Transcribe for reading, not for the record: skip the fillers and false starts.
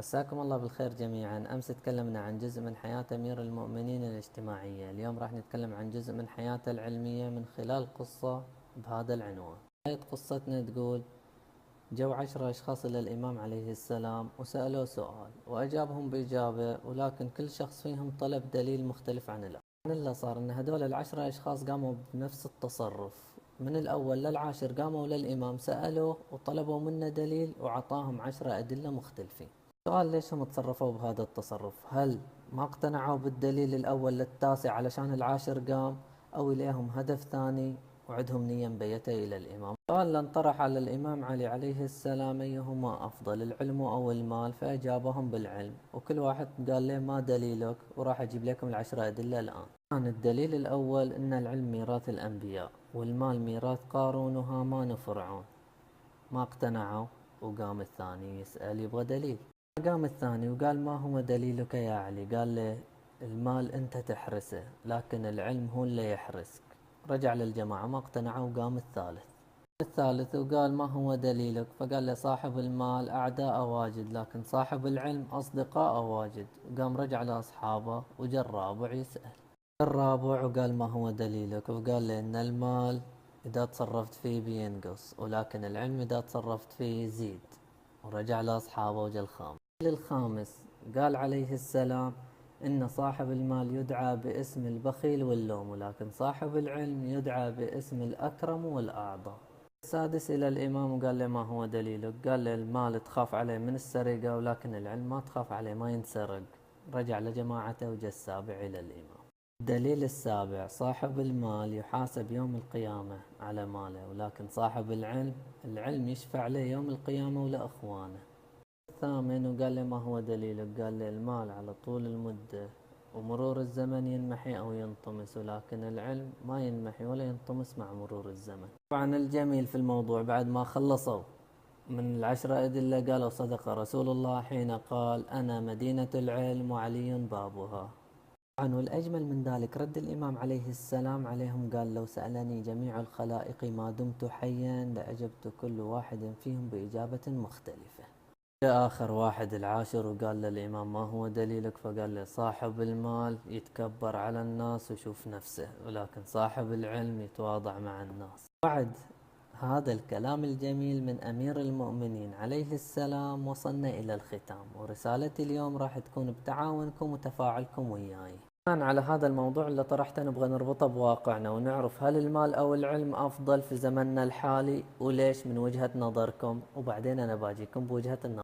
مساكم الله بالخير جميعا. أمس تكلمنا عن جزء من حياة أمير المؤمنين الاجتماعية. اليوم راح نتكلم عن جزء من حياته العلمية من خلال قصة بهذا العنوان. بداية قصتنا تقول: جو 10 أشخاص إلى الإمام عليه السلام وسألوه سؤال وأجابهم بإجابة، ولكن كل شخص فيهم طلب دليل مختلف عن الآخر. اللي صار أن هذول العشرة أشخاص قاموا بنفس التصرف، من الأول للعاشر قاموا للإمام سألوه وطلبوا منه دليل وعطاهم 10 أدلة مختلفين. سؤال: ليش هم تصرفوا بهذا التصرف؟ هل ما اقتنعوا بالدليل الأول للتاسع علشان العاشر قام، أو إليهم هدف ثاني وعدهم نية مبيتة إلى الإمام؟ سؤال انطرح على الإمام علي عليه السلام: أيهما أفضل، العلم أو المال؟ فأجابهم بالعلم، وكل واحد قال له: ما دليلك؟ وراح أجيب لكم العشرة أدلة الآن. كان الدليل الأول أن العلم ميراث الأنبياء، والمال ميراث قارون وهامان وفرعون. ما اقتنعوا، وقام الثاني يسأل يبغى دليل. قام الثاني وقال: ما هو دليلك يا علي؟ قال له: المال أنت تحرسه، لكن العلم هو اللي يحرسك. رجع للجماعة ما اقتنعوا، وقام الثالث وقال: ما هو دليلك؟ فقال له: صاحب المال أعداء واجد، لكن صاحب العلم أصدقاء واجد. وقام رجع لأصحابه، وجا الرابع يسأل الرابع وقال: ما هو دليلك؟ وقال له: إن المال إذا تصرفت فيه بينقص، ولكن العلم إذا تصرفت فيه يزيد. ورجع لأصحابه وجا الخامس قال عليه السلام: إن صاحب المال يدعى باسم البخيل واللوم، ولكن صاحب العلم يدعى باسم الأكرم والأعظم. السادس إلى الإمام وقال له: ما هو دليلك؟ قال له: المال تخاف عليه من السرقة، ولكن العلم ما تخاف عليه، ما ينسرق. رجع لجماعته وجا السابع إلى الإمام. الدليل السابع: صاحب المال يحاسب يوم القيامة على ماله، ولكن صاحب العلم يشفع له يوم القيامة ولأخوانه. الثامن وقال له: ما هو دليلك؟ قال له: المال على طول المدة ومرور الزمن ينمحي أو ينطمس، ولكن العلم ما ينمحي ولا ينطمس مع مرور الزمن. طبعا الجميل في الموضوع بعد ما خلصوا من العشرة أدلة قالوا: صدق رسول الله حين قال: أنا مدينة العلم وعلي بابها. طبعا والأجمل من ذلك رد الإمام عليه السلام عليهم، قال: لو سألني جميع الخلائق ما دمت حيا لأجبت كل واحد فيهم بإجابة مختلفة. جاء آخر واحد العاشر وقال للإمام: ما هو دليلك؟ فقال له: صاحب المال يتكبر على الناس ويشوف نفسه، ولكن صاحب العلم يتواضع مع الناس. بعد هذا الكلام الجميل من أمير المؤمنين عليه السلام وصلنا إلى الختام، ورسالتي اليوم راح تكون بتعاونكم وتفاعلكم وياي. الآن على هذا الموضوع اللي طرحته نبغى نربطه بواقعنا ونعرف هل المال أو العلم أفضل في زمننا الحالي، وليش من وجهة نظركم، وبعدين أنا باجيكم بوجهة النظر